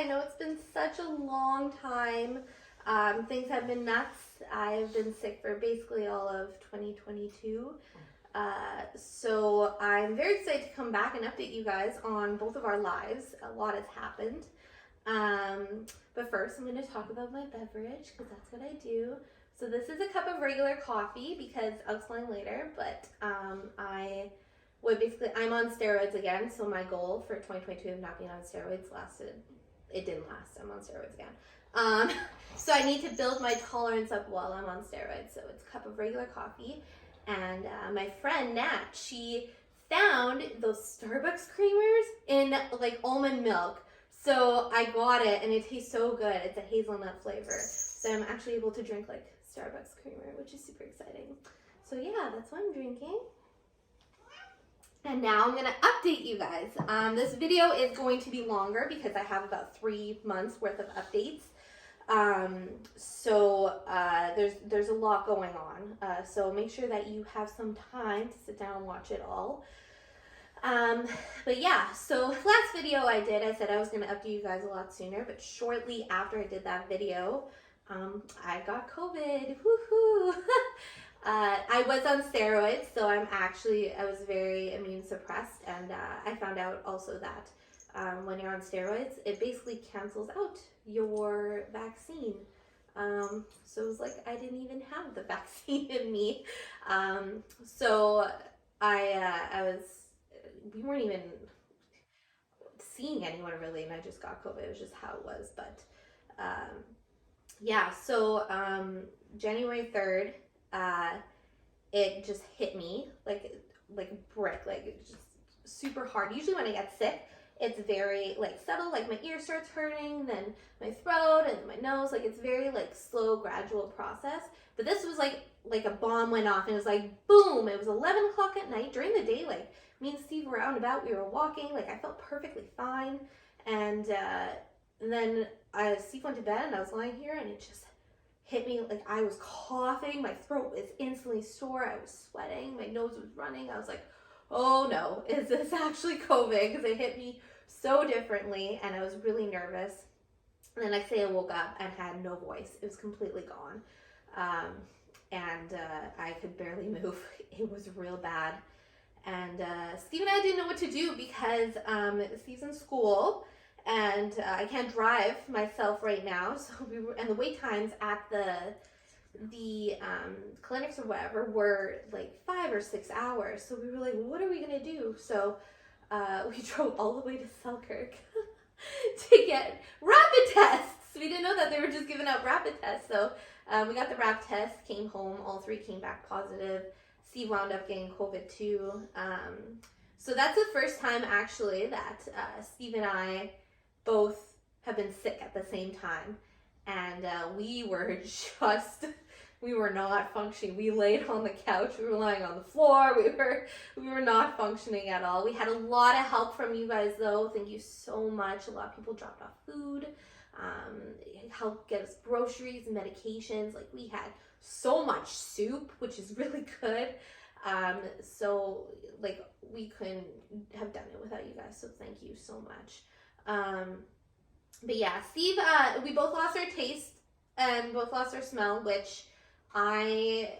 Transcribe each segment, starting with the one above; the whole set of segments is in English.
know it's been such a long time. Things have been nuts. I've been sick for basically all of 2022. So I'm very excited to come back and update you guys on both of our lives. A lot has happened. But first I'm going to talk about my beverage because that's what I do. So this is a cup of regular coffee because I'll explain later, but I'm on steroids again, so my goal for 2022 of not being on steroids it didn't last. I'm on steroids again. So I need to build my tolerance up while I'm on steroids. So it's a cup of regular coffee. And my friend Nat, she found those Starbucks creamers in like almond milk. So I got it and it tastes so good. It's a hazelnut flavor. So I'm actually able to drink like Starbucks creamer, which is super exciting. So yeah, that's what I'm drinking. And now I'm going to update you guys. This video is going to be longer because I have about 3 months worth of updates. There's a lot going on. So make sure that you have some time to sit down and watch it all. But yeah, so last video I said I was going to update you guys a lot sooner, but shortly after I did that video, I got COVID. Woohoo! I was on steroids, so I was very immune suppressed, and I found out also that when you're on steroids, it basically cancels out your vaccine. So it was like I didn't even have the vaccine in me. We weren't even seeing anyone really, and I just got COVID. It was just how it was. But yeah, so January 3rd, it just hit me like a brick, like it's just super hard. Usually when I get sick, it's very like subtle, like my ear starts hurting, then my throat and my nose, like it's very like slow, gradual process. But this was like a bomb went off and it was like boom. It was 11 o'clock at night. During the day, like me and Steve were out and about, we were walking, like I felt perfectly fine. And then Steve went to bed and I was lying here and it just hit me. Like I was coughing, my throat was instantly sore, I was sweating, my nose was running. I was like, oh no, is this actually COVID? Because it hit me so differently and I was really nervous. And the next day I woke up and had no voice. It was completely gone. I could barely move. It was real bad. And Steve and I didn't know what to do because Steve's in school and I can't drive myself right now. So and the wait times at the clinics or whatever were like 5 or 6 hours. So we were like, what are we gonna do? So we drove all the way to Selkirk to get rapid tests. We didn't know that they were just giving out rapid tests. So we got the rapid test, came home, all 3 came back positive. Steve wound up getting COVID too. So that's the first time actually that Steve and I both have been sick at the same time. And we were not functioning. We laid on the couch, we were lying on the floor, we were not functioning at all. We had a lot of help from you guys though. Thank you so much. A lot of people dropped off food, helped get us groceries and medications. Like we had so much soup, which is really good. So like we couldn't have done it without you guys. So thank you so much. But yeah, Steve, we both lost our taste and both lost our smell, which I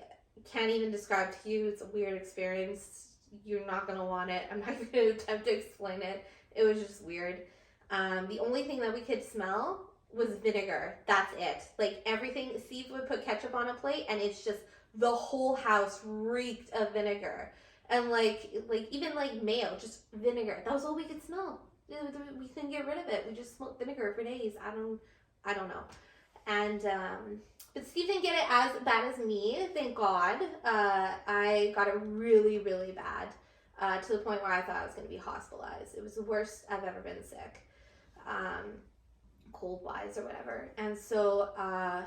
can't even describe to you. It's a weird experience. You're not going to want it. I'm not going to attempt to explain it. It was just weird. The only thing that we could smell was vinegar. That's it. Like everything, Steve would put ketchup on a plate and it's just the whole house reeked of vinegar. And like even like mayo, just vinegar. That was all we could smell. We couldn't get rid of it. We just smoked vinegar for days. I don't know. And but Steve didn't get it as bad as me, thank God. I got it really, really bad, to the point where I thought I was going to be hospitalized. It was the worst I've ever been sick, cold-wise or whatever. And so I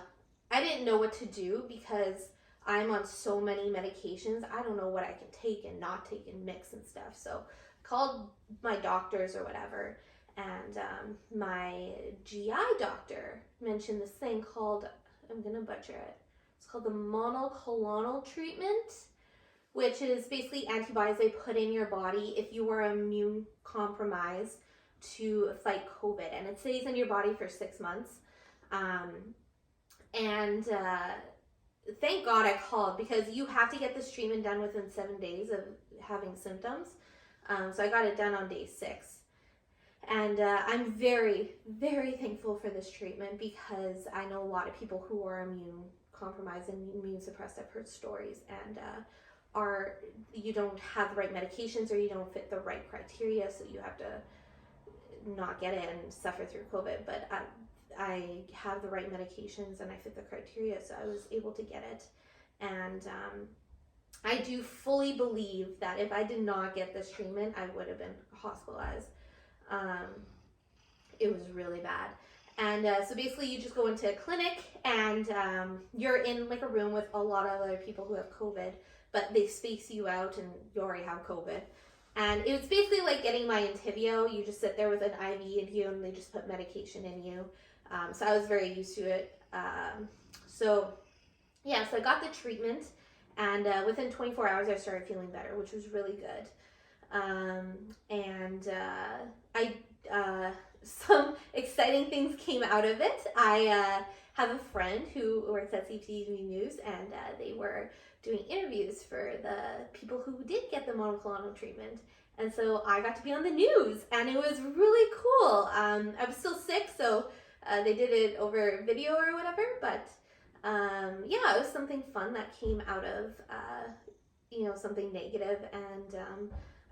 didn't know what to do because I'm on so many medications. I don't know what I can take and not take and mix and stuff. So called my doctors or whatever, and my GI doctor mentioned this thing called, I'm gonna butcher it, it's called the monoclonal treatment, which is basically antibodies they put in your body if you are immune compromised to fight COVID, and it stays in your body for 6 months. And thank God I called, because you have to get this treatment done within 7 days of having symptoms. So I got it done on day 6. And I'm very, very thankful for this treatment, because I know a lot of people who are immune compromised and immune suppressed. I've heard stories, and you don't have the right medications, or you don't fit the right criteria, so you have to not get it and suffer through COVID. But I have the right medications and I fit the criteria, so I was able to get it. And I do fully believe that if I did not get this treatment, I would have been hospitalized. It was really bad. And so basically you just go into a clinic, and you're in like a room with a lot of other people who have COVID, but they space you out and you already have COVID. And it was basically like getting my Entyvio. You just sit there with an IV into you, and they just put medication in you. So I was very used to it. So I got the treatment, and within 24 hours I started feeling better, which was really good. Some exciting things came out of it. I have a friend who works at CTV News, and they were doing interviews for the people who did get the monoclonal treatment. And so I got to be on the news, and it was really cool. I was still sick, so they did it over video or whatever, but it was something fun that came out of something negative, and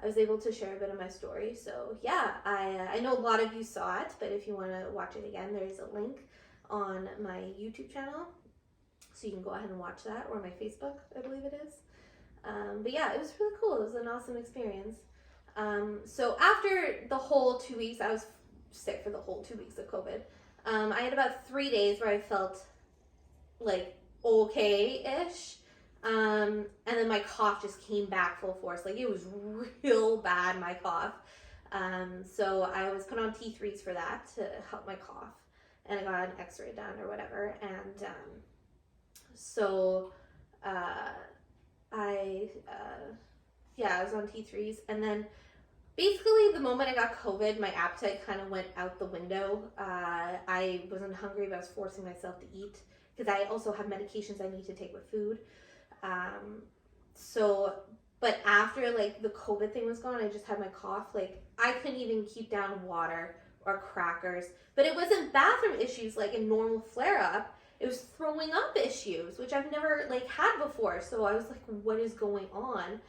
I was able to share a bit of my story. So I know a lot of you saw it, but if you want to watch it again, there's a link on my YouTube channel, so you can go ahead and watch that, or my Facebook, I believe it is. It was really cool. It was an awesome experience. So after the whole 2 weeks, I was sick for the whole 2 weeks of COVID. I had about 3 days where I felt like okay-ish. And then my cough just came back full force. Like, it was real bad, my cough. So I was put on T3s for that to help my cough. And I got an x-ray done or whatever. And I was on T3s. And then basically the moment I got COVID, my appetite kind of went out the window. I wasn't hungry, but I was forcing myself to eat, because I also have medications I need to take with food. But after like the COVID thing was gone, I just had my cough. Like, I couldn't even keep down water or crackers. But it wasn't bathroom issues like a normal flare-up. It was throwing up issues, which I've never like had before. So I was like, what is going on?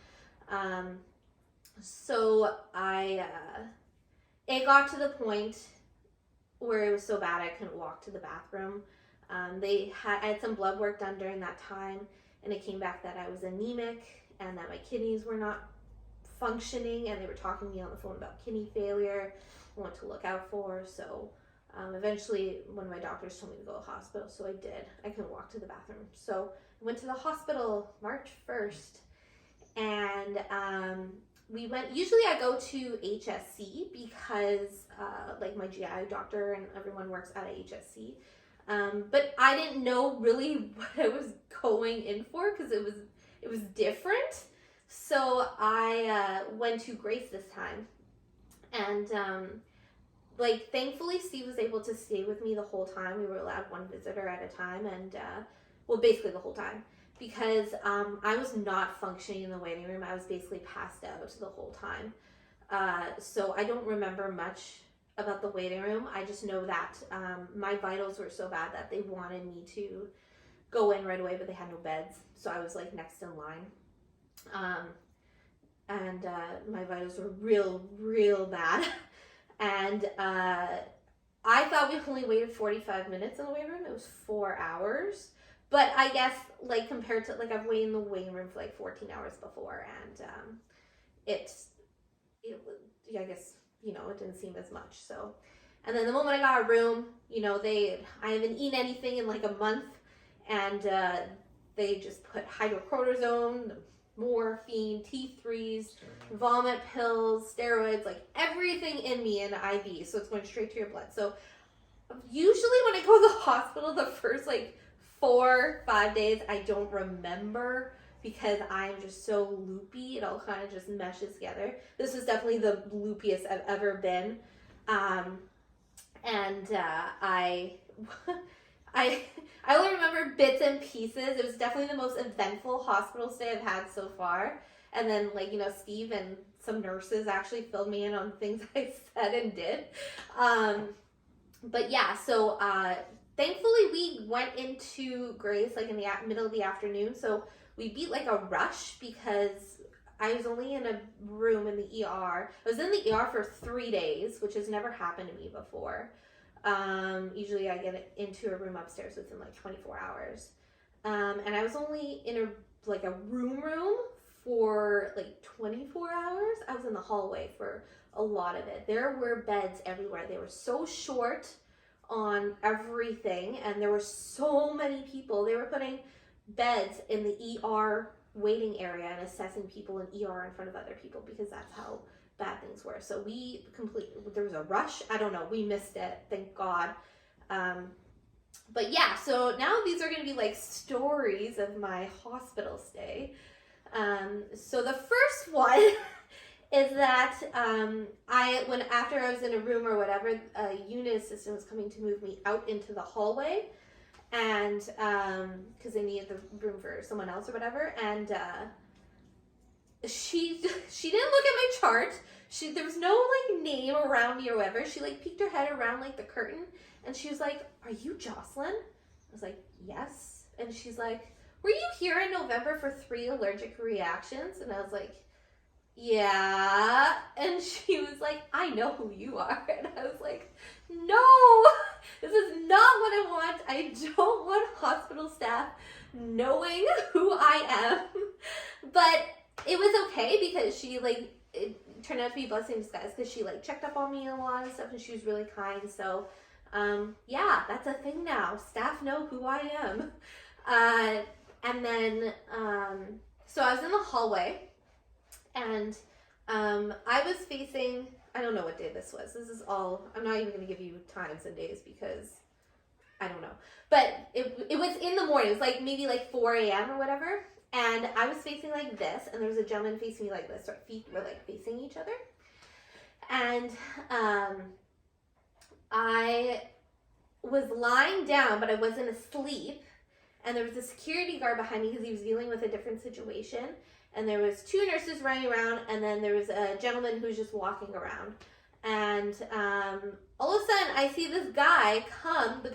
It got to the point where it was so bad I couldn't walk to the bathroom. I had some blood work done during that time, and it came back that I was anemic and that my kidneys were not functioning, and they were talking to me on the phone about kidney failure, what to look out for. So eventually one of my doctors told me to go to the hospital, so I did. I couldn't walk to the bathroom. So I went to the hospital March 1st, and usually I go to HSC because like my GI doctor and everyone works at HSC. But I didn't know really what I was going in for, because it was different. So I went to Grace this time, and thankfully Steve was able to stay with me the whole time. We were allowed one visitor at a time, and basically the whole time, because I was not functioning in the waiting room. I was basically passed out the whole time. So I don't remember much about the waiting room. I just know that my vitals were so bad that they wanted me to go in right away, but they had no beds, so I was like next in line. My vitals were real bad. And I thought we only waited 45 minutes in the waiting room. It was 4 hours. But I guess like compared to like I've waited in the waiting room for like 14 hours before, and I guess, it didn't seem as much. So, and then the moment I got a room, I haven't eaten anything in like a month, and they just put hydrocortisone, morphine, T3s, vomit pills, steroids, like everything in me in IV. So it's going straight to your blood. So usually when I go to the hospital, the first like 4-5 days, I don't remember, because I'm just so loopy. It all kind of just meshes together. This is definitely the loopiest I've ever been. And I I only remember bits and pieces. It was definitely the most eventful hospital stay I've had so far. And then, like, Steve and some nurses actually filled me in on things I said and did. But yeah, so thankfully we went into Grace like in the middle of the afternoon. So we beat like a rush because I was only in a room in the ER. I was in the ER for 3 days, which has never happened to me before. Usually I get into a room upstairs within like 24 hours. And I was only in a room for like 24 hours. I was in the hallway for a lot of it. There were beds everywhere. They were so short on everything, and there were so many people. They were putting beds in the ER waiting area and assessing people in ER in front of other people because that's how bad things were. So there was a rush. I don't know. We missed it. Thank God. But yeah, so now these are going to be like stories of my hospital stay. So the first one is that after I was in a room or whatever, a unit assistant was coming to move me out into the hallway, and because they needed the room for someone else or whatever, and she didn't look at my chart. There was no like name around me or whatever. She like peeked her head around like the curtain, and she was like, "Are you Jocelyn?" I was like, "Yes." And she's like, "Were you here in November for 3 allergic reactions?" And I was like, "Yeah." And she was like, "I know who you are." And I was like, "No, this is not what I want. I don't want hospital staff knowing who I am." But it was okay because it turned out to be a blessing in disguise because she like checked up on me a lot and stuff, and she was really kind. So yeah, that's a thing now. Staff know who I am. And then so I was in the hallway, and I was facing, I don't know what day this was. This is all, I'm not even going to give you times and days because I don't know. But it was in the morning. It was like maybe like 4 a.m. or whatever. And I was facing like this, and there was a gentleman facing me like this. Our feet were like facing each other. And I was lying down, but I wasn't asleep. And there was a security guard behind me because he was dealing with a different situation. And there was 2 nurses running around, and then there was a gentleman who was just walking around. And all of a sudden, I see this guy come, the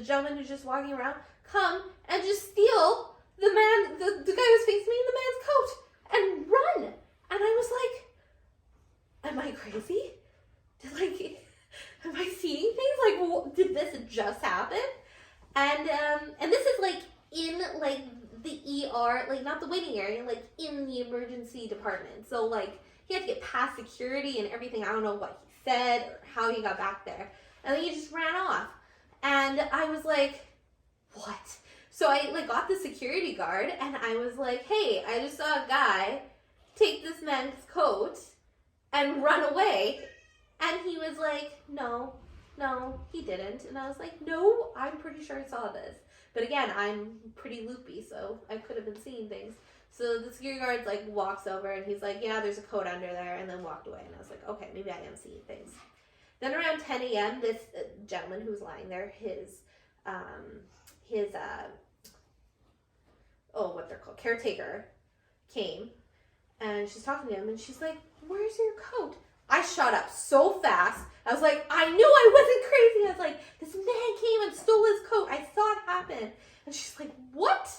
gentleman who's just walking around, come and just steal the guy who's facing me in the man's coat and run. And I was like, am I crazy? Am I seeing things? Like, did this just happen? And this is like in like the ER, like not the waiting area, like in the emergency department. So like he had to get past security and everything. I don't know what he said or how he got back there. And then he just ran off. And I was like, what? So I like got the security guard and I was like, hey, I just saw a guy take this man's coat and run away. And he was like, no, he didn't. And I was like, no, I'm pretty sure I saw this. But again, I'm pretty loopy, so I could have been seeing things. So the security guard like walks over and he's like, yeah, there's a coat under there, and then walked away. And I was like, okay, maybe I am seeing things. Then around 10 a.m., this gentleman who was lying there, what they're called, caretaker, came, and she's talking to him, and she's like, where's your coat? I shot up so fast. I was like, I knew I wasn't crazy. I was like, this man came and stole his coat. I saw it happen. And she's like, what?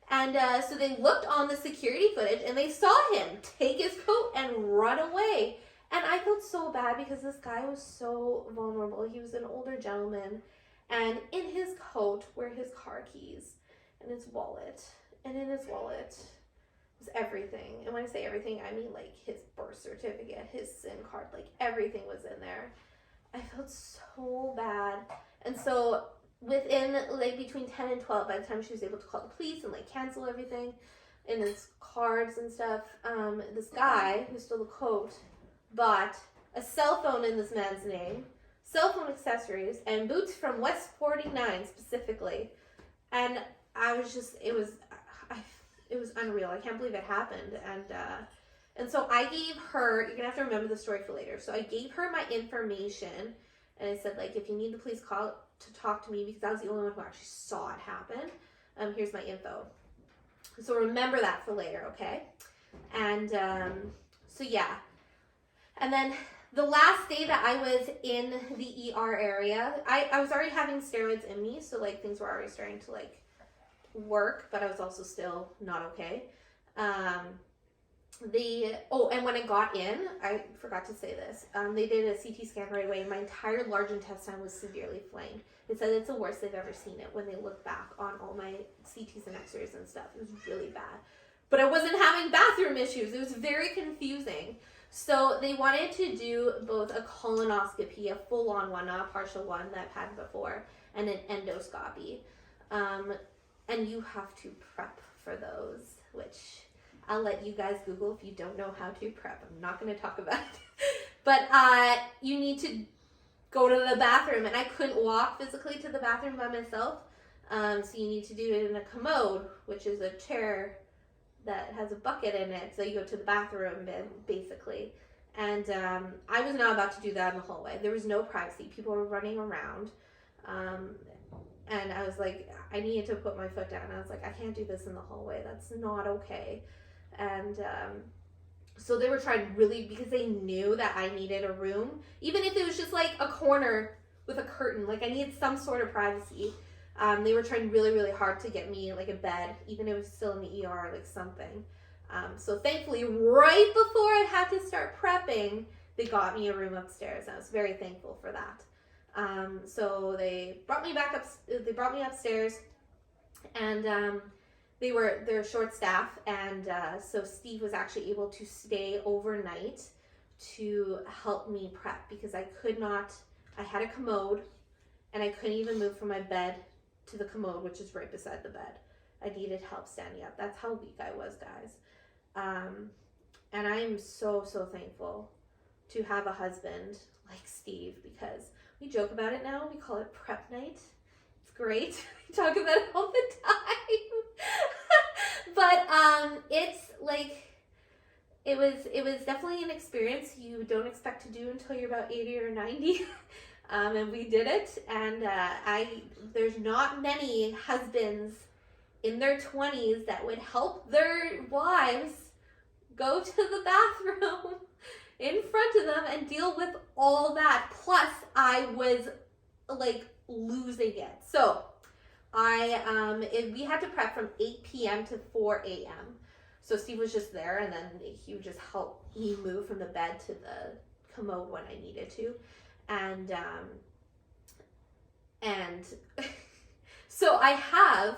And so they looked on the security footage and they saw him take his coat and run away. And I felt so bad because this guy was so vulnerable. He was an older gentleman. And in his coat were his car keys and his wallet. And in his wallet was everything. And when I say everything, I mean like his birth certificate, his SIM card, like everything was in there. I felt so bad. And so within like between 10 and 12, by the time she was able to call the police and like cancel everything in his cards and stuff, this guy who stole the coat bought a cell phone in this man's name, cell phone accessories, and boots from West 49 specifically. And I was just, it was unreal. I can't believe it happened. And And so I gave her, you're gonna have to remember the story for later. So I gave her my information, and I said, like, if you need to, please call to talk to me, because I was the only one who actually saw it happen. Here's my info. So remember that for later, okay? And so yeah. And then the last day that I was in the ER area, I was already having steroids in me, so like things were already starting to like work, but I was also still not okay. And when I got in, I forgot to say this. They did a CT scan right away. My entire large intestine was severely inflamed. They said it's the worst they've ever seen it when they look back on all my CTs and X-rays and stuff. It was really bad. But I wasn't having bathroom issues. It was very confusing. So they wanted to do both a colonoscopy, a full-on one, not a partial one that I've had before, and an endoscopy. And you have to prep for those, which I'll let you guys Google if you don't know how to prep. I'm not going to talk about it. But you need to go to the bathroom, and I couldn't walk physically to the bathroom by myself. So you need to do it in a commode, which is a chair that has a bucket in it. So you go to the bathroom, basically. And I was not about to do that in the hallway. There was no privacy. People were running around. And I was like, I needed to put my foot down. I was like, I can't do this in the hallway. That's not okay. And so they were trying really, because they knew that I needed a room, even if it was just like a corner with a curtain, like I needed some sort of privacy. They were trying really, really hard to get me like a bed, even if it was still in the ER, like something. So thankfully, right before I had to start prepping, they got me a room upstairs. I was very thankful for that. So they brought me upstairs, and they're short staff, and so Steve was actually able to stay overnight to help me prep, because I had a commode, and I couldn't even move from my bed to the commode, which is right beside the bed. I needed help standing up. That's how weak I was, guys. And I am so, so thankful to have a husband like Steve, because we joke about it now. We call it prep night. It's great. We talk about it all the time. But it's like, it was definitely an experience you don't expect to do until you're about 80 or 90. And we did it. And there's not many husbands in their 20s that would help their wives go to the bathroom in front of them and deal with all that. Plus, I was like losing it. So we had to prep from 8 p.m. to 4 a.m. So Steve was just there, and then he would just help me move from the bed to the commode when I needed to. And so I have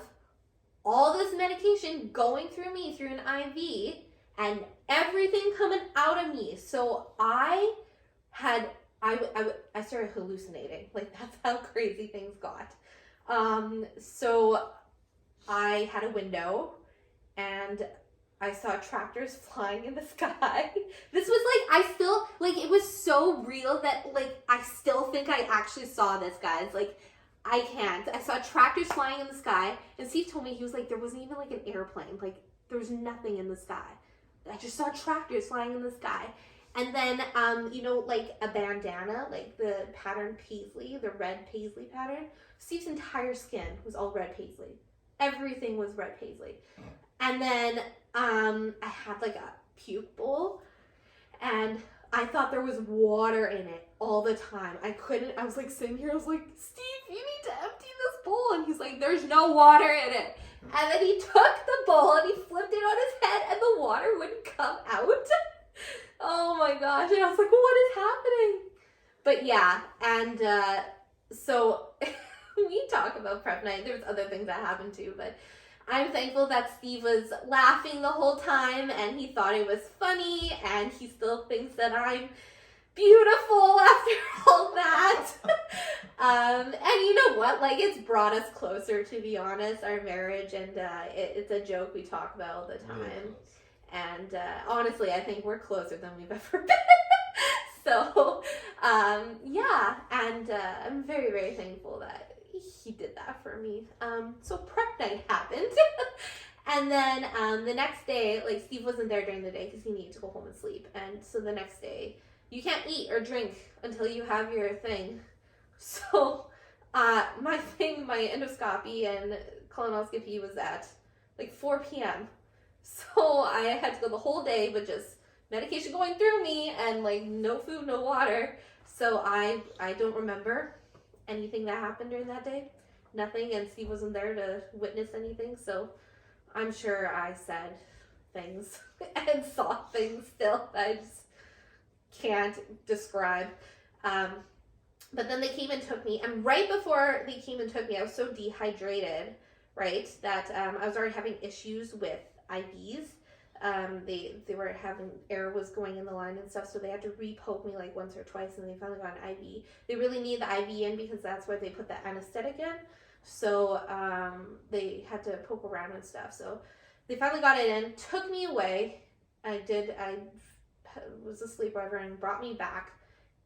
all this medication going through me through an IV, and everything coming out of me. So I started hallucinating. Like, that's how crazy things got. So I had a window, and I saw tractors flying in the sky. This was like, I still, like, it was so real that, like, I still think I actually saw this, guys. Like, I can't. I saw tractors flying in the sky, and Steve told me, he was like, there wasn't even like an airplane. Like, there was nothing in the sky. I just saw tractors flying in the sky. And then, like a bandana, like the pattern paisley, the red paisley pattern. Steve's entire skin was all red paisley. Everything was red paisley. And then I had like a puke bowl, and I thought there was water in it all the time. I was like sitting here, I was like, Steve, you need to empty this bowl. And he's like, there's no water in it. And then he took the bowl and he flipped it on his head, and the water wouldn't come out. Oh my gosh. And I was like, what is happening? But yeah, and so we talk about prep night. There's other things that happened too, but I'm thankful that Steve was laughing the whole time, and he thought it was funny, and he still thinks that I'm beautiful after all that. And you know what? Like, it's brought us closer, to be honest, our marriage, and it's a joke we talk about all the time. And honestly, I think we're closer than we've ever been. So, yeah, and I'm very, very thankful that he did that for me. So prep night happened. And then the next day, like Steve wasn't there during the day because he needed to go home and sleep. And so the next day, you can't eat or drink until you have your thing. So my endoscopy and colonoscopy was at like 4 p.m. So I had to go the whole day with just medication going through me and like no food, no water. So I don't remember anything that happened during that day. Nothing, and Steve wasn't there to witness anything, so I'm sure I said things and saw things still that I just can't describe. But then they came and took me, and right before they came and took me, I was so dehydrated, right, that I was already having issues with IVs. They were having, air was going in the line and stuff, so they had to re-poke me like once or twice, and they finally got an IV. They really need the IV in because that's where they put the anesthetic in, so they had to poke around and stuff. So they finally got it in, took me away. I was asleep, whatever, and brought me back.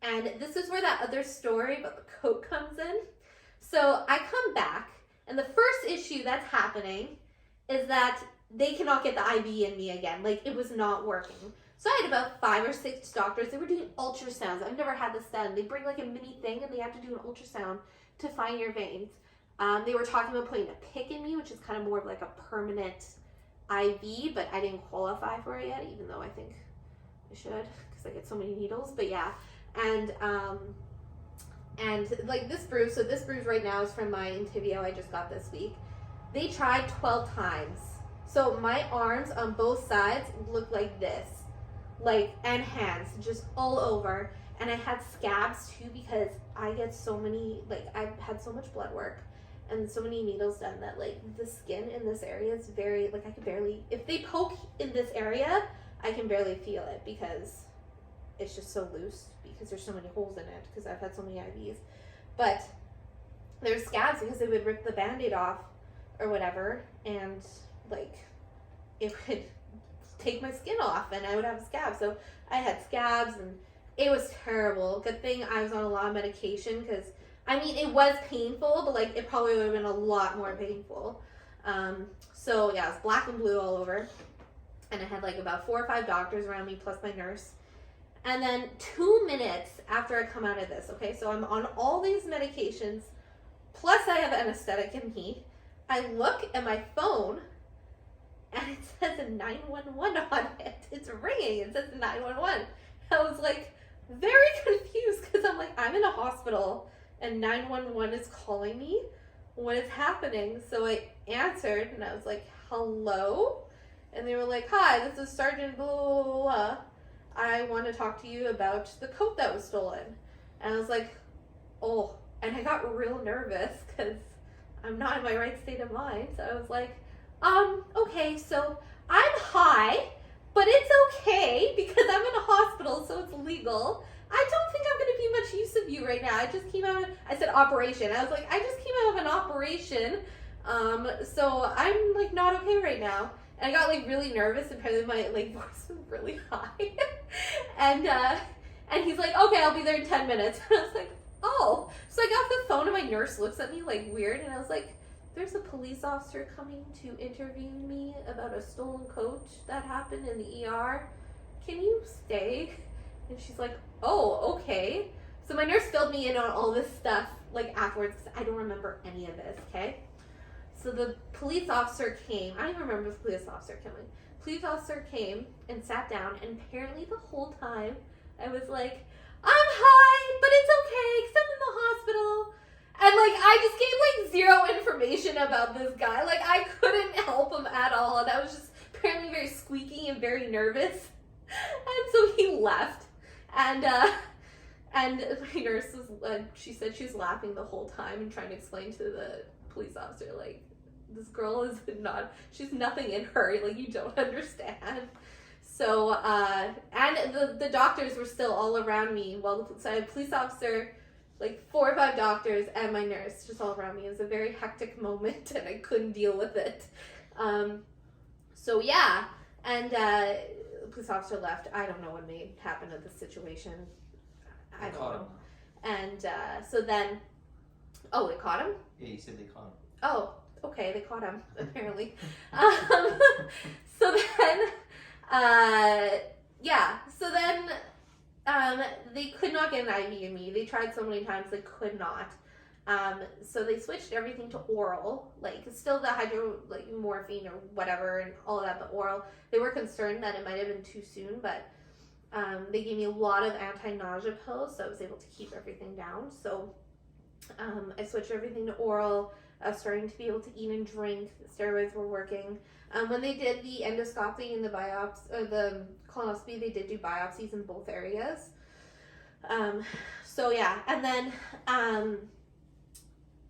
And this is where that other story about the coat comes in. So I come back, and the first issue that's happening is that they cannot get the IV in me again. Like, it was not working. So I had about 5 or 6 doctors. They were doing ultrasounds. I've never had this done. They bring like a mini thing, and they have to do an ultrasound to find your veins. They were talking about putting a pick in me, which is kind of more of like a permanent IV, but I didn't qualify for it yet, even though I think I should, because I get so many needles. But yeah, and like this bruise. So this bruise right now is from my Entyvio I just got this week. They tried 12 times. So my arms on both sides look like this, like, and hands just all over. And I had scabs too because I get so many, like, I've had so much blood work and so many needles done that like the skin in this area is very, like, I can barely, if they poke in this area, I can barely feel it because it's just so loose because there's so many holes in it because I've had so many IVs. But there's scabs because they would rip the Band-Aid off or whatever, and like it would take my skin off and I would have a scab. So I had scabs and it was terrible. Good thing I was on a lot of medication because, I mean, it was painful, but like it probably would have been a lot more painful. So yeah, it was black and blue all over. And I had like about 4 or 5 doctors around me plus my nurse. And then 2 minutes after I come out of this, okay, so I'm on all these medications, plus I have anesthetic in me. I look at my phone, and it says a 911 on it. It's ringing. It says 911. I was like very confused because I'm like, I'm in a hospital, and 911 is calling me. What is happening? So I answered, and I was like, hello? And they were like, hi, this is Sergeant blah, blah, blah, blah. I want to talk to you about the coat that was stolen. And I was like, oh, and I got real nervous because I'm not in my right state of mind. So I was like, okay, so I'm high, but it's okay because I'm in a hospital, so it's legal. I don't think I'm going to be much use of you right now. I just came out of, I said operation. I was like, I just came out of an operation, so I'm like not okay right now. And I got like really nervous, and apparently my like voice was really high. and he's like, okay, I'll be there in 10 minutes. And I was like, oh. So I got off the phone and my nurse looks at me like weird, and I was like, there's a police officer coming to interview me about a stolen coat that happened in the ER. Can you stay? And she's like, oh, okay. So my nurse filled me in on all this stuff like afterwards because I don't remember any of this, okay? So the police officer came. I don't even remember the police officer coming. Police officer came and sat down, and apparently the whole time I was like, I'm high, but it's okay because I'm in the hospital. And like I just gave like 0 information about this guy. Like I couldn't help him at all, and I was just apparently very squeaky and very nervous. And so he left, and my nurse was she said she was laughing the whole time and trying to explain to the police officer like, this girl is not, she's nothing in her, like you don't understand. So and the doctors were still all around me. Well, so I had a police officer, like 4 or 5 doctors, and my nurse just all around me. It was a very hectic moment, and I couldn't deal with it. So yeah, and the police officer left. I don't know what made happen to the situation. I don't know. And so then, oh, they caught him? Yeah, you said they caught him. Oh, okay, they caught him, apparently. So then, so then they could not get an IV in me. They tried so many times, they could not. So they switched everything to oral, like still the morphine or whatever and all of that, but oral. They were concerned that it might have been too soon, but they gave me a lot of anti-nausea pills, so I was able to keep everything down. So I switched everything to oral. I was starting to be able to eat and drink. The steroids were working. When they did the endoscopy and the the colonoscopy, they did do biopsies in both areas. So yeah, and then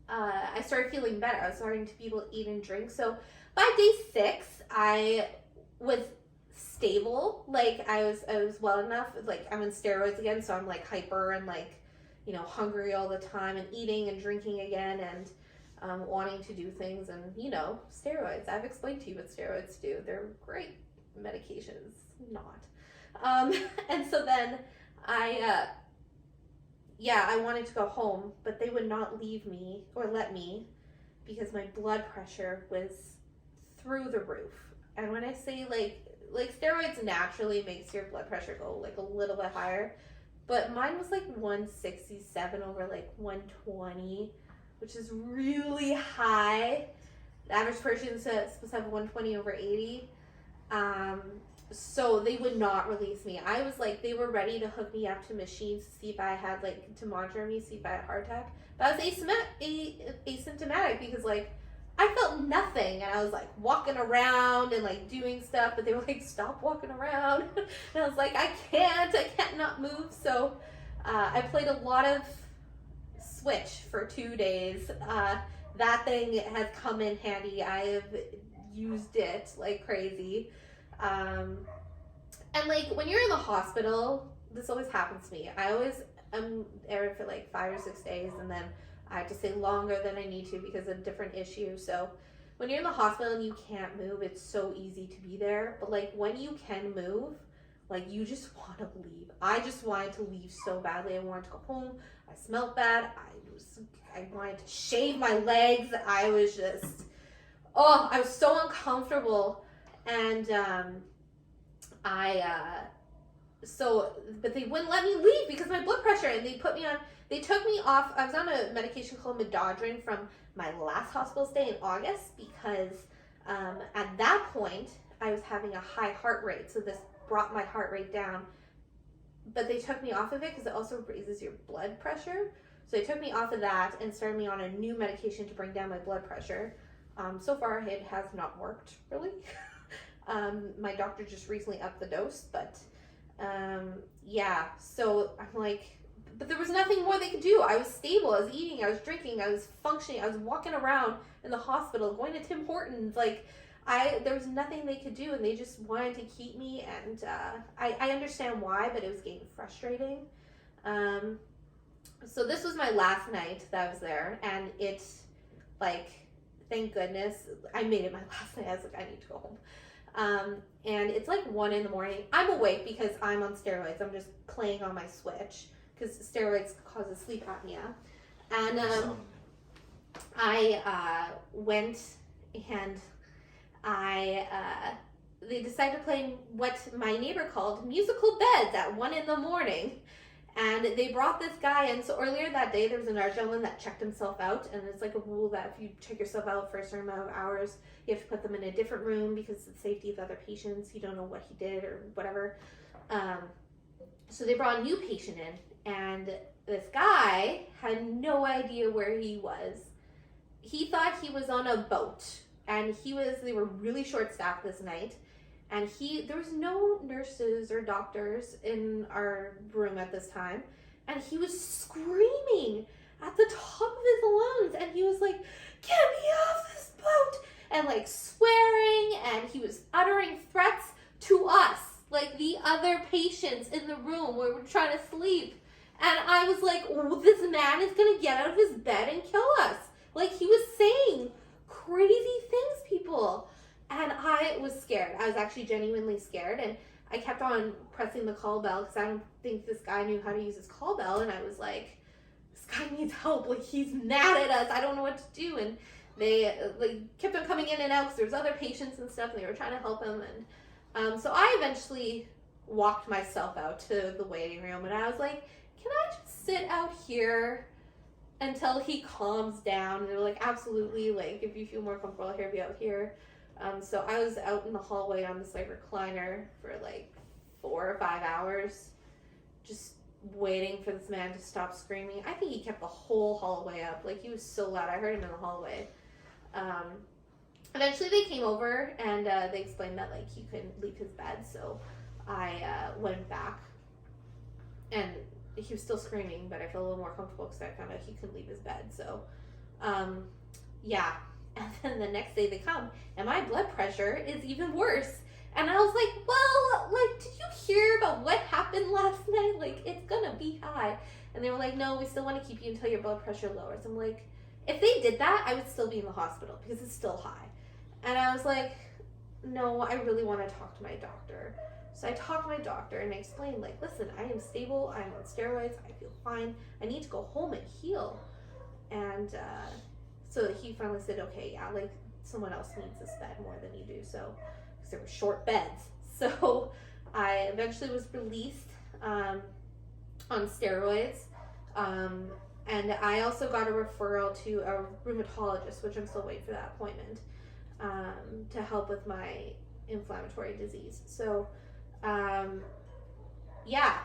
I started feeling better. I was starting to be able to eat and drink. So by day 6, I was stable. Like I was well enough. Like I'm in steroids again, so I'm like hyper and like, you know, hungry all the time and eating and drinking again and wanting to do things. And you know, steroids. I've explained to you what steroids do. They're great medications. Not. And so then I wanted to go home, but they would not leave me or let me because my blood pressure was through the roof. And when I say like steroids naturally makes your blood pressure go like a little bit higher, but mine was like 167 over like 120, which is really high. The average person is supposed to have 120 over 80. So they would not release me. I was like, they were ready to hook me up to machines to see if I had like, to monitor me, see if I had a heart attack. But I was asymptomatic because like, I felt nothing. And I was like walking around and like doing stuff, but they were like, stop walking around. And I was like, I can't not move. So I played a lot of Switch for 2 days. That thing has come in handy. I have used it like crazy. And like when you're in the hospital, this always happens to me. I always am there for like 5 or 6 days, and then I have to stay longer than I need to because of different issues. So when you're in the hospital and you can't move, it's so easy to be there. But like when you can move, like you just want to leave. I just wanted to leave so badly. I wanted to go home. I smelled bad. I wanted to shave my legs. I was just, I was so uncomfortable. And but they wouldn't let me leave because of my blood pressure, and they took me off. I was on a medication called Midodrine from my last hospital stay in August because at that point I was having a high heart rate, so this brought my heart rate down. But they took me off of it because it also raises your blood pressure. So they took me off of that and started me on a new medication to bring down my blood pressure. So far it has not worked really. My doctor just recently upped the dose, but so I'm like, but there was nothing more they could do. I was stable, I was eating, I was drinking, I was functioning, I was walking around in the hospital, going to Tim Hortons, like there was nothing they could do, and they just wanted to keep me, and I understand why, but it was getting frustrating. So this was my last night that I was there, and it's like, thank goodness, I made it my last night. I was like, I need to go home. And it's like 1 a.m. I'm awake because I'm on steroids. I'm just playing on my Switch because steroids causes sleep apnea. And I went and they decided to play what my neighbor called musical beds at 1 a.m. And they brought this guy in. So earlier that day, there was another gentleman that checked himself out. And it's like a rule that if you check yourself out for a certain amount of hours, you have to put them in a different room because of the safety of other patients. You don't know what he did or whatever. So they brought a new patient in. And this guy had no idea where he was. He thought he was on a boat. And they were really short-staffed this night. And there was no nurses or doctors in our room at this time. And he was screaming at the top of his lungs. And he was like, get me off this boat. And like swearing. And he was uttering threats to us. Like the other patients in the room where we're trying to sleep. And I was like, oh, this man is going to get out of his bed and kill us. Like he was saying crazy things, people. And I was scared. I was actually genuinely scared. And I kept on pressing the call bell because I don't think this guy knew how to use his call bell. And I was like, this guy needs help. Like, he's mad at us. I don't know what to do. And they like kept on coming in and out because there was other patients and stuff, and they were trying to help him. And so I eventually walked myself out to the waiting room, and I was like, can I just sit out here until he calms down? And they were like, absolutely, like if you feel more comfortable here, be out here. So I was out in the hallway on this like recliner for like 4 or 5 hours, just waiting for this man to stop screaming. I think he kept the whole hallway up. Like, he was so loud. I heard him in the hallway. Eventually they came over and they explained that like he couldn't leave his bed, so I went back, and he was still screaming, but I felt a little more comfortable because I found out he couldn't leave his bed. So yeah. And then the next day they come, and my blood pressure is even worse. And I was like, well, like, did you hear about what happened last night? Like, it's gonna be high. And they were like, no, we still want to keep you until your blood pressure lowers. I'm like, if they did that, I would still be in the hospital because it's still high. And I was like, no, I really want to talk to my doctor. So I talked to my doctor and I explained, like, listen, I am stable. I'm on steroids. I feel fine. I need to go home and heal. And so he finally said, okay, yeah, like, someone else needs this bed more than you do. So, because there were short beds. So I eventually was released on steroids. And I also got a referral to a rheumatologist, which I'm still waiting for that appointment, to help with my inflammatory disease. So, yeah.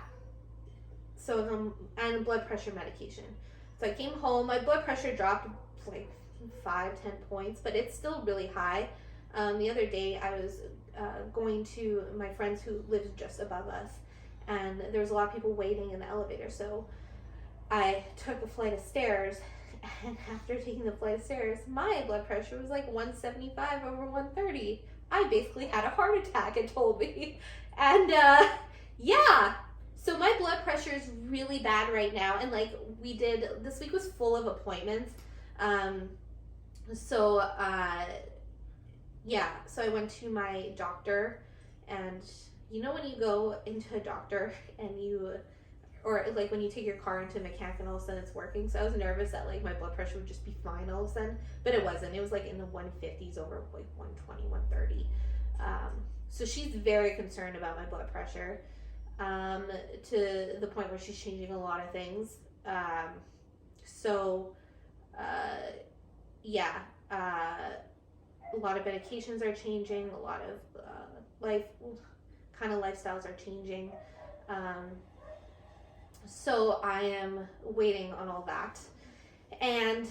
So, and blood pressure medication. So I came home, my blood pressure dropped like 5-10 points, but it's still really high. The other day I was going to my friends who lives just above us, and there was a lot of people waiting in the elevator. So I took a flight of stairs, and after taking the flight of stairs, my blood pressure was like 175 over 130. I basically had a heart attack, it told me. And yeah, so my blood pressure is really bad right now. And like this week was full of appointments. Yeah, so I went to my doctor, and you know when you go into a doctor and or like when you take your car into a mechanic and all of a sudden it's working. So I was nervous that like my blood pressure would just be fine all of a sudden, but it wasn't. It was like in the 150s over like 120, 130. So she's very concerned about my blood pressure, to the point where she's changing a lot of things. Yeah, a lot of medications are changing, a lot of lifestyles are changing. So I am waiting on all that. And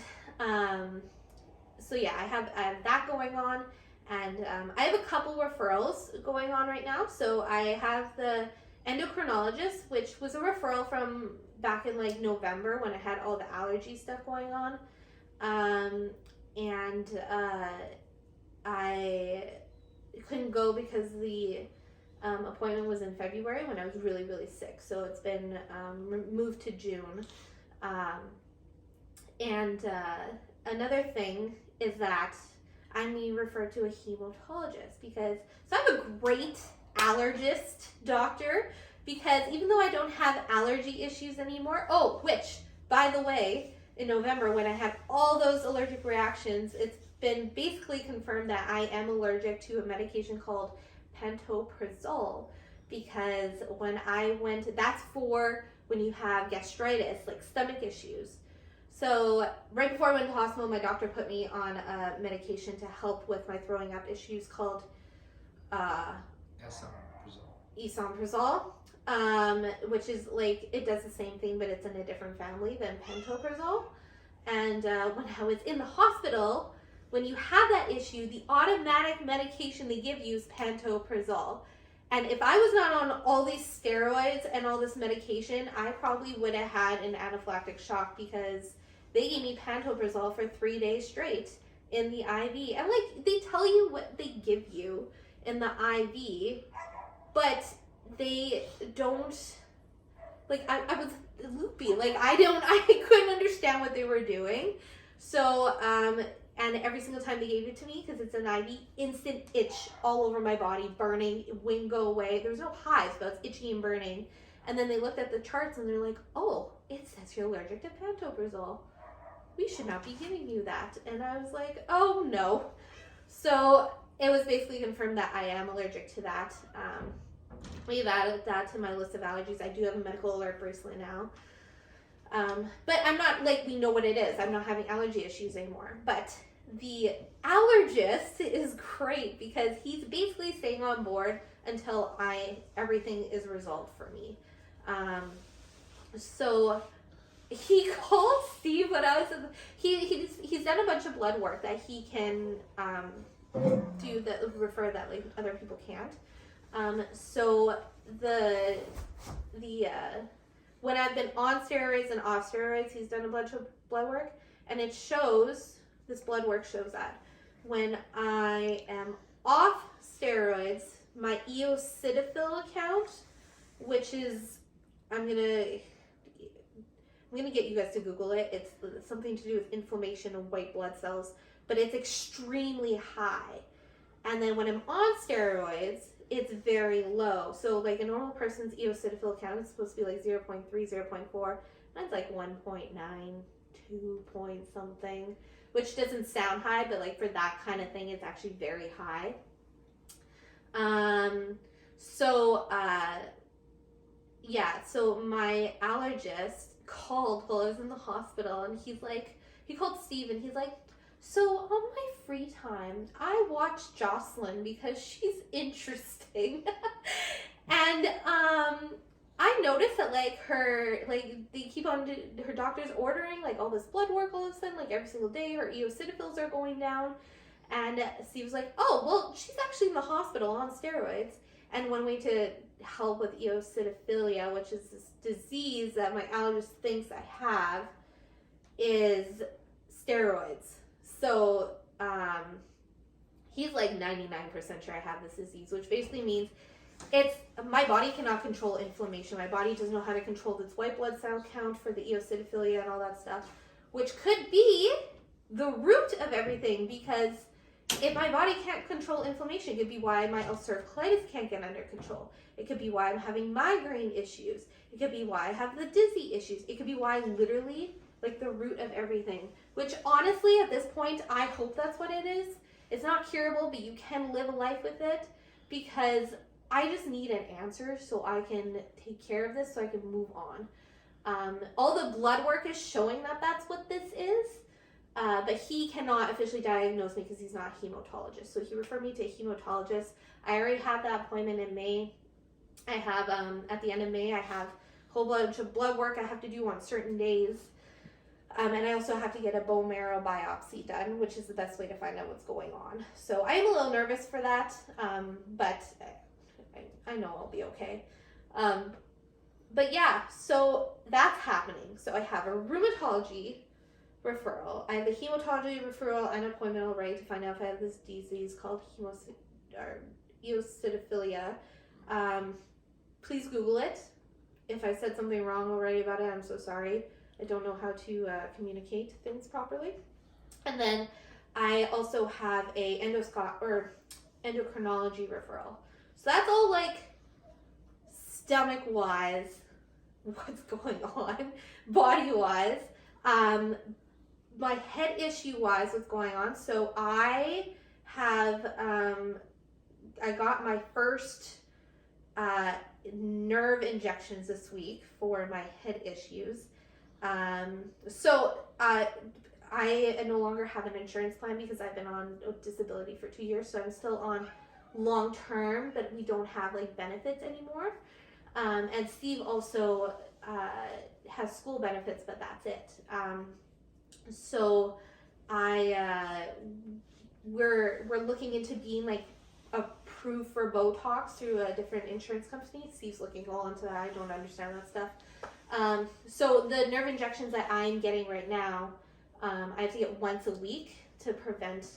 so yeah, I have that going on, and I have a couple referrals going on right now. So I have the endocrinologist, which was a referral from back in like November when I had all the allergy stuff going on. And I couldn't go because the appointment was in February when I was really, really sick. So it's been moved to June. And another thing is that I'm being referred to a hematologist so I have a great allergist doctor, because even though I don't have allergy issues anymore, which, by the way, in November when I had all those allergic reactions, it's been basically confirmed that I am allergic to a medication called pantoprazole, because when I went, that's for when you have gastritis, like stomach issues. So right before I went to hospital, my doctor put me on a medication to help with my throwing up issues called esomeprazole, which is like, it does the same thing, but it's in a different family than pantoprazole. And when I was in the hospital, when you have that issue, the automatic medication they give you is pantoprazole. And if I was not on all these steroids and all this medication, I probably would have had an anaphylactic shock, because they gave me pantoprazole for 3 days straight in the IV. And like, they tell you what they give you in the IV, but they don't, like, I was loopy. Like, I couldn't understand what they were doing. So, and every single time they gave it to me, because it's an IV, instant itch all over my body, burning, it wouldn't go away. There was no hives, but it's itchy and burning. And then they looked at the charts and they're like, oh, it says you're allergic to pantoprazole. we should not be giving you that. And I was like, oh no. So it was basically confirmed that I am allergic to that. We've added that to my list of allergies. I do have a medical alert bracelet now. But I'm not, like, we know what it is. I'm not having allergy issues anymore. But the allergist is great because he's basically staying on board until everything is resolved for me. So he called Steve when I was he's done a bunch of blood work that he can refer that like other people can't. So the when I've been on steroids and off steroids, he's done a bunch of blood work, and it shows, this blood work shows that when I am off steroids, my eosinophil count, which is, I'm gonna get you guys to Google it. It's something to do with inflammation of white blood cells, but it's extremely high. And then when I'm on steroids, it's very low. So like a normal person's eosinophil count is supposed to be like 0.3, 0.4. Mine's like 1.9, 2 point something, which doesn't sound high, but like for that kind of thing, it's actually very high. So my allergist called while I was in the hospital, and he called Steve, and he's like, so on my free time, I watch Jocelyn because she's interesting. And I noticed that they keep on, her doctor's ordering like all this blood work all of a sudden, like every single day, her eosinophils are going down. And Steve was like, oh, well, she's actually in the hospital on steroids. And one way to help with eosinophilia, which is this disease that my allergist thinks I have, is steroids. So he's like 99% sure I have this disease, which basically means my body cannot control inflammation. My body doesn't know how to control its white blood cell count for the eosinophilia and all that stuff, which could be the root of everything, because if my body can't control inflammation, it could be why my ulcerative colitis can't get under control. It could be why I'm having migraine issues. It could be why I have the dizzy issues. It could be why literally like the root of everything, which honestly at this point, I hope that's what it is. It's not curable, but you can live a life with it, because I just need an answer so I can take care of this, so I can move on. All the blood work is showing that that's what this is. But he cannot officially diagnose me because he's not a hematologist. So he referred me to a hematologist. I already have that appointment in May. I have, at the end of May, I have a whole bunch of blood work I have to do on certain days. And I also have to get a bone marrow biopsy done, which is the best way to find out what's going on. So I am a little nervous for that, but I know I'll be okay. But yeah, so that's happening. So I have a rheumatology referral. I have a hematology referral and appointment already to find out if I have this disease called eosinophilia. Please Google it. If I said something wrong already about it, I'm so sorry. I don't know how to communicate things properly. And then I also have a endocrinology referral. So that's all like stomach wise, what's going on, body wise. My head issue wise, what's going on. So I have, I got my first nerve injections this week for my head issues. So I no longer have an insurance plan because I've been on disability for 2 years. So I'm still on long term, but we don't have like benefits anymore. And Steve also has school benefits, but that's it. So we're looking into being like approved for Botox through a different insurance company. Steve's looking all into that. I don't understand that stuff. So the nerve injections that I'm getting right now, I have to get once a week to prevent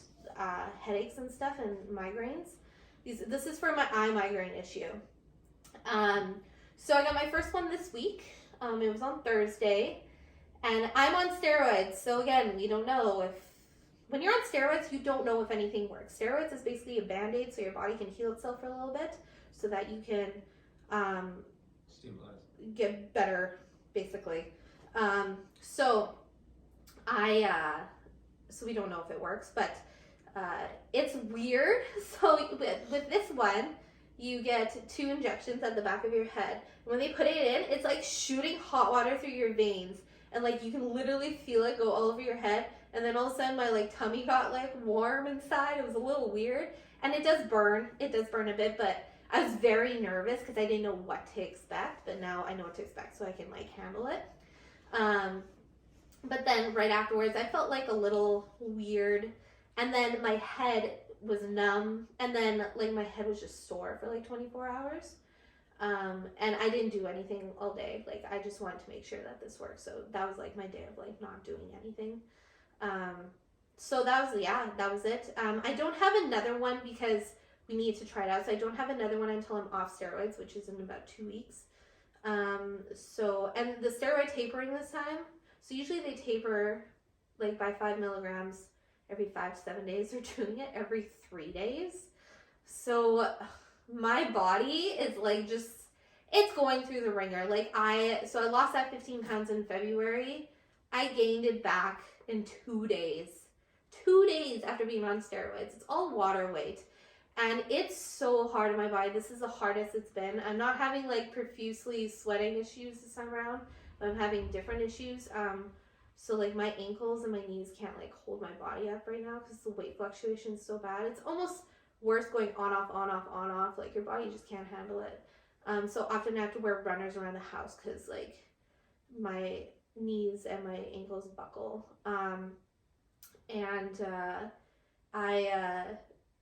headaches and stuff and migraines. This is for my eye migraine issue. So I got my first one this week. It was on Thursday. And I'm on steroids, so again, we don't know when you're on steroids, you don't know if anything works. Steroids is basically a Band-Aid so your body can heal itself for a little bit so that you can get better, basically. So So we don't know if it works, but it's weird. So with this one, you get 2 injections at the back of your head. When they put it in, it's like shooting hot water through your veins, and like you can literally feel it go all over your head. And then all of a sudden, my like tummy got like warm inside. It was a little weird, and it does burn. It does burn a bit, but I was very nervous because I didn't know what to expect. But now I know what to expect, so I can like handle it. But then right afterwards, I felt like a little weird, and then my head was numb, and then like my head was just sore for like 24 hours. And I didn't do anything all day. Like I just wanted to make sure that this worked. So that was like my day of like not doing anything. So that was it. I don't have another one because we need to try it out. So I don't have another one until I'm off steroids, which is in about 2 weeks. And the steroid tapering this time. So usually they taper like by 5 milligrams every 5 to 7 days. They're doing it every 3 days. So my body is like it's going through the ringer. Like I lost that 15 pounds in February. I gained it back in 2 days. 2 days after being on steroids. It's all water weight. And it's so hard on my body. This is the hardest it's been. I'm not having like profusely sweating issues this time around. I'm having different issues. So like my ankles and my knees can't like hold my body up right now because the weight fluctuation is so bad. It's almost worse going on, off, on, off, on, off. Like your body just can't handle it. So often I have to wear runners around the house because like my knees and my ankles buckle.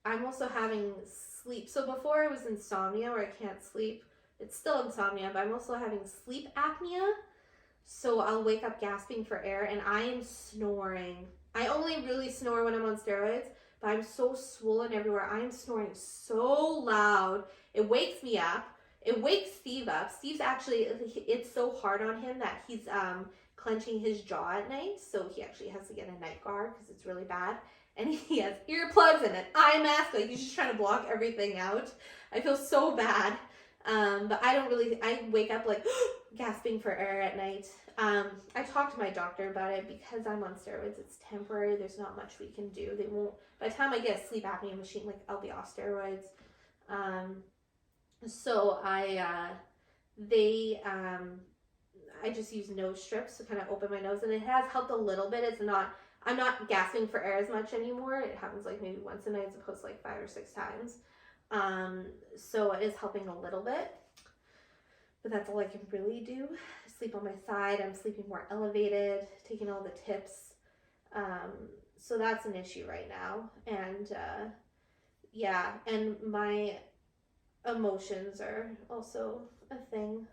I'm also having sleep. So before it was insomnia where I can't sleep. It's still insomnia, but I'm also having sleep apnea. So I'll wake up gasping for air and I am snoring. I only really snore when I'm on steroids, but I'm so swollen everywhere. I am snoring so loud. It wakes me up. It wakes Steve up. Steve's actually, it's so hard on him that he's clenching his jaw at night. So he actually has to get a night guard because it's really bad. And he has earplugs and an eye mask. Like he's just trying to block everything out. I feel so bad. But I wake up like gasping for air at night. I talked to my doctor about it because I'm on steroids. It's temporary. There's not much we can do. They won't, by the time I get a sleep apnea machine, like I'll be off steroids. I just use nose strips to kind of open my nose, and it has helped a little bit. I'm not gasping for air as much anymore. It happens like maybe once a night as opposed to like 5 or 6 times. So it is helping a little bit, but that's all I can really do. Sleep on my side. I'm sleeping more elevated, taking all the tips. So that's an issue right now. And and my emotions are also a thing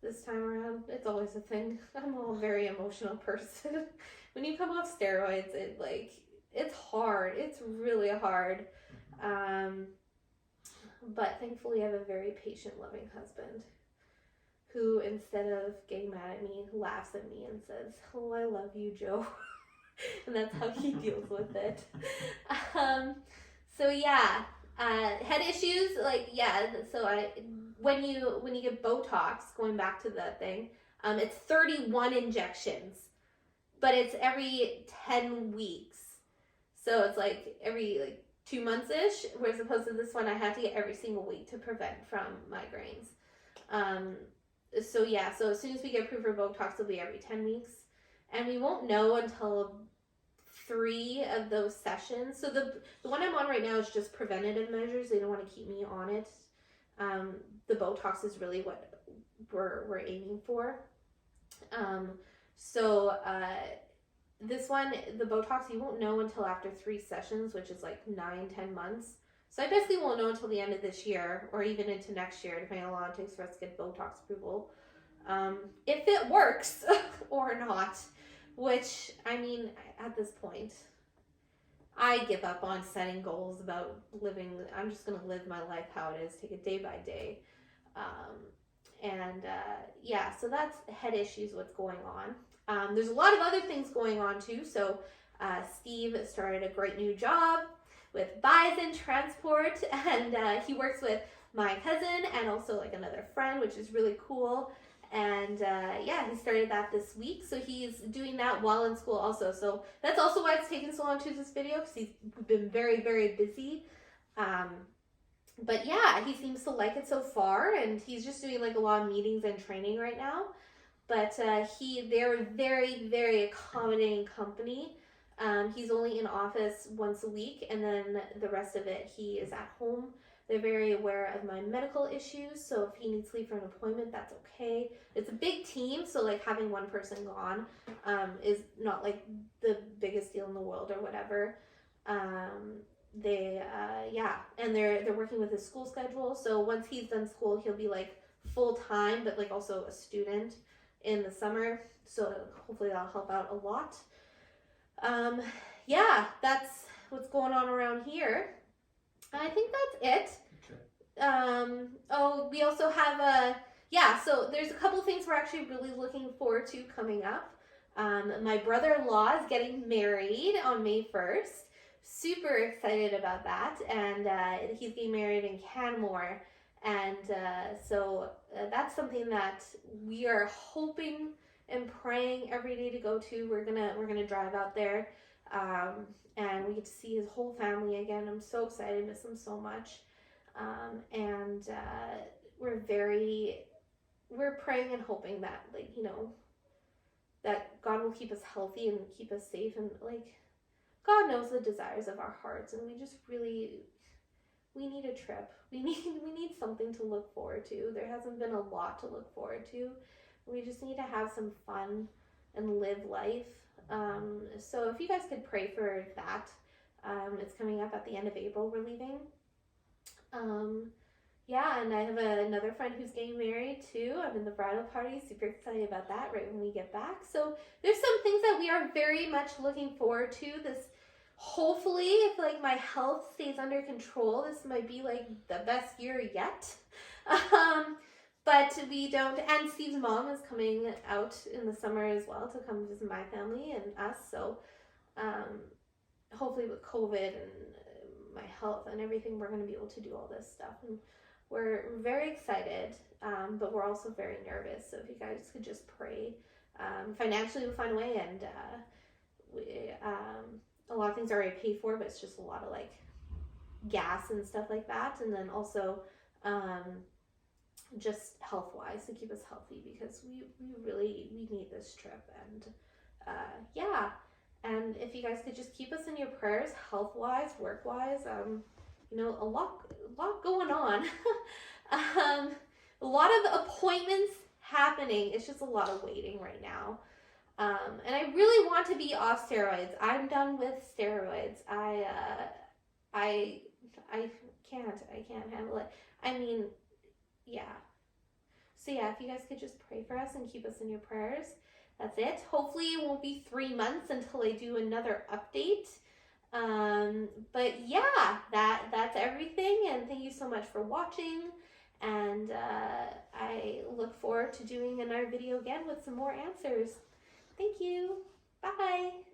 this time around. It's always a thing. I'm a very emotional person. When you come off steroids, it's hard. It's really hard. But thankfully I have a very patient, loving husband who, instead of getting mad at me, laughs at me and says, "Oh, I love you, Joe." And that's how he deals with it. Head issues, when you get Botox, going back to that thing, it's 31 injections, but it's every 10 weeks. So it's like every 2 months-ish, whereas opposed to this one, I had to get every single week to prevent from migraines. So as soon as we get approved for Botox, it'll be every 10 weeks. And we won't know until 3 of those sessions. So the one I'm on right now is just preventative measures. They don't want to keep me on it. The Botox is really what we're aiming for. This one, the Botox, you won't know until after 3 sessions, which is like 9-10 months. So I basically won't know until the end of this year or even into next year, depending on how long it takes for us to get Botox approval. If it works or not, which, I mean, at this point, I give up on setting goals about living. I'm just going to live my life how it is, take it day by day. So that's head issues, what's going on. There's a lot of other things going on too. So Steve started a great new job with Bison Transport, and he works with my cousin and also like another friend, which is really cool. And yeah, he started that this week, so he's doing that while in school also. So that's also why it's taken so long to do this video, because he's been very, very busy. But yeah, he seems to like it so far, and he's just doing like a lot of meetings and training right now. But they're a very, very accommodating company. He's only in office once a week, and then the rest of it he is at home. They're very aware of my medical issues, so if he needs to leave for an appointment, that's okay. It's a big team, so like having one person gone is not like the biggest deal in the world or whatever. Yeah, and they're working with his school schedule. So once he's done school, he'll be like full time, but like also a student in the summer. So hopefully that'll help out a lot. Yeah, that's what's going on around here. I think that's it. Okay. Oh, we also have so there's a couple things we're actually really looking forward to coming up. My brother-in-law is getting married on May 1st. Super excited about that, and he's getting married in Canmore, and so that's something that we are hoping and praying every day to go to. We're gonna drive out there, and we get to see his whole family again. I'm so excited, miss him so much, and we're praying and hoping that, like, you know, that God will keep us healthy and keep us safe, and like, God knows the desires of our hearts, and we just really, we need a trip. We need something to look forward to. There hasn't been a lot to look forward to. We just need to have some fun and live life. So if you guys could pray for that. It's coming up at the end of April, we're leaving. Yeah, and I have another friend who's getting married too. I'm in the bridal party, super excited about that right when we get back. So there's some things that we are very much looking forward to. This, hopefully, if like my health stays under control, this might be like the best year yet. But we don't, and Steve's mom is coming out in the summer as well to come visit my family and us. So hopefully with COVID and my health and everything, we're going to be able to do all this stuff. And we're very excited, but we're also very nervous. So if you guys could just pray. Financially, we'll find a way, and a lot of things are already paid for, but it's just a lot of like gas and stuff like that. And then also just health-wise, to keep us healthy, because we need this trip. And yeah, and if you guys could just keep us in your prayers, health-wise, work-wise. You know, a lot going on. A lot of appointments happening. It's just a lot of waiting right now. And I really want to be off steroids. I'm done with steroids. I can't handle it. I mean, yeah. So yeah, if you guys could just pray for us and keep us in your prayers. That's it. Hopefully it won't be 3 months until I do another update. But yeah, that's everything, and thank you so much for watching, and I look forward to doing another video again with some more answers. Thank you. Bye.